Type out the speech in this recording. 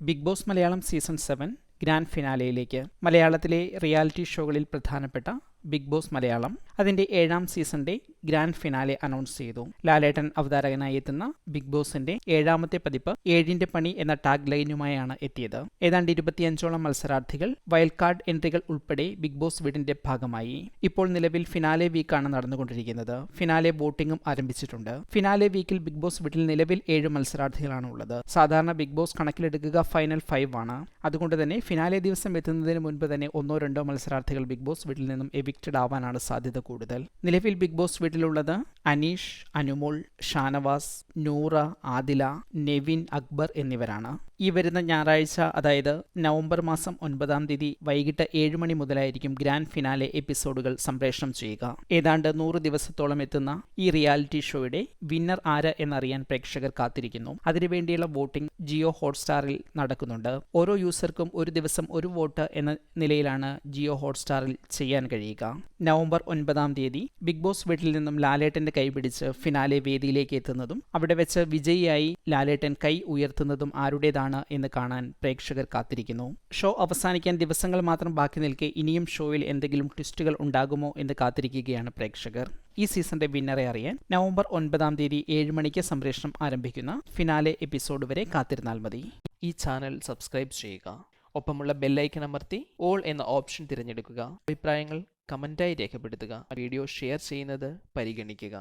Big boss Malayalam season 7 grand ഫിനാലെയിലേക്ക്. മലയാളത്തിലെ reality ഷോകളിൽ പ്രധാനപ്പെട്ട ബിഗ് ബോസ് മലയാളം അതിന്റെ 7ാം സീസണിന്റെ ഗ്രാൻഡ് ഫിനാലെ അനൗൺസ് ചെയ്തു. ലാലേട്ടൻ അവതാരകനായി എത്തുന്ന ബിഗ് ബോസിന്റെ 7ാമത്തെ പതിപ്പ് 7ന്റെ പണി എന്ന ടാഗ് ലൈനുമായാണ് എത്തിയത്. ഏതാണ്ട് 25ഓളം മത്സരാർത്ഥികൾ വൈൽഡ് കാർഡ് എൻട്രികൾ ഉൾപ്പെടെ ബിഗ് ബോസ് വീടിന്റെ ഭാഗമായി. ഇപ്പോൾ നിലവിൽ ഫിനാലെ വീക്കാണ് നടന്നുകൊണ്ടിരിക്കുന്നത്. ഫിനാലെ വോട്ടിംഗും ആരംഭിച്ചിട്ടുണ്ട്. ഫിനാലെ വീക്കിൽ ബിഗ് ബോസ് വീട്ടിൽ നിലവിൽ 7 മത്സരാർത്ഥികളാണ് ഉള്ളത്. സാധാരണ ബിഗ് ബോസ് കണക്കിലെടുക്കുക ഫൈനൽ 5 ആണ്. അതുകൊണ്ട് തന്നെ ഫിനാലെ ദിവസം എത്തുന്നതിന് മുൻപ് തന്നെ 1-2 മത്സരാർത്ഥികൾ ബിഗ് ബോസ് വീട്ടിൽ നിന്നും എവിക്റ്റഡ് ആവാനാണ് സാധ്യത കൂടുതൽ. നിലവിൽ ബിഗ് ബോസ് വീട്ടിലുള്ളത് അനീഷ്, അനുമോൾ, ഷാനവാസ്, നൂറ, ആദില, നെവിൻ, അക്ബർ എന്നിവരാണ്. ഈ വരുന്ന ഞായറാഴ്ച, അതായത് നവംബർ മാസം 9-ാം തീയതി വൈകിട്ട് 7 മണി മുതലായിരിക്കും ഗ്രാൻഡ് ഫിനാലെ എപ്പിസോഡുകൾ സംപ്രേഷണം ചെയ്യുക. ഏതാണ്ട് 100 ദിവസത്തോളം എത്തുന്ന ഈ റിയാലിറ്റി ഷോയുടെ വിന്നർ ആര് എന്നറിയാൻ പ്രേക്ഷകർ കാത്തിരിക്കുന്നു. അതിനുവേണ്ടിയുള്ള വോട്ടിംഗ് ജിയോ ഹോട്ട്സ്റ്റാറിൽ നടക്കുന്നുണ്ട്. ഓരോ യൂസർക്കും ഒരു ദിവസം ഒരു വോട്ട് എന്ന നിലയിലാണ് ജിയോ ഹോട്ട്സ്റ്റാറിൽ ചെയ്യാൻ കഴിയുക. നവംബർ 9-ാം തീയതി ബിഗ് ബോസ് വീട്ടിൽ നിന്നും ലാലേട്ടന്റെ കൈ പിടിച്ച് ഫിനാലെ വേദിയിലേക്ക് എത്തുന്നതും അവിടെ വെച്ച് വിജയിയായി ലാലേട്ടൻ കൈ ഉയർത്തുന്നതും ആരുടേതാണ് എന്ന് കാണാൻ പ്രേക്ഷകർ കാത്തിരിക്കുന്നു. ഷോ അവസാനിക്കാൻ ദിവസങ്ങൾ മാത്രം ബാക്കി നിൽക്കെ ഇനിയും ഷോയിൽ എന്തെങ്കിലും ട്വിസ്റ്റുകൾ ഉണ്ടാകുമോ എന്ന് കാത്തിരിക്കുകയാണ് പ്രേക്ഷകർ. ഈ സീസണിന്റെ വിന്നറെ അറിയാൻ നവംബർ 9-ാം തീയതി 7 മണിക്ക് സംപ്രേഷണം ആരംഭിക്കുന്ന ഫിനാലെ എപ്പിസോഡ് വരെ കാത്തിരുന്നാൽ മതി. ഈ ചാനൽ സബ്സ്ക്രൈബ് ചെയ്യുക. ഒപ്പമുള്ള ബെല്ലൈക്കൺ അമർത്തി ഓൾ എന്ന ഓപ്ഷൻ തിരഞ്ഞെടുക്കുക. അഭിപ്രായങ്ങൾ കമന്റായി രേഖപ്പെടുത്തുക. വീഡിയോ ഷെയർ ചെയ്യുന്നത് പരിഗണിക്കുക.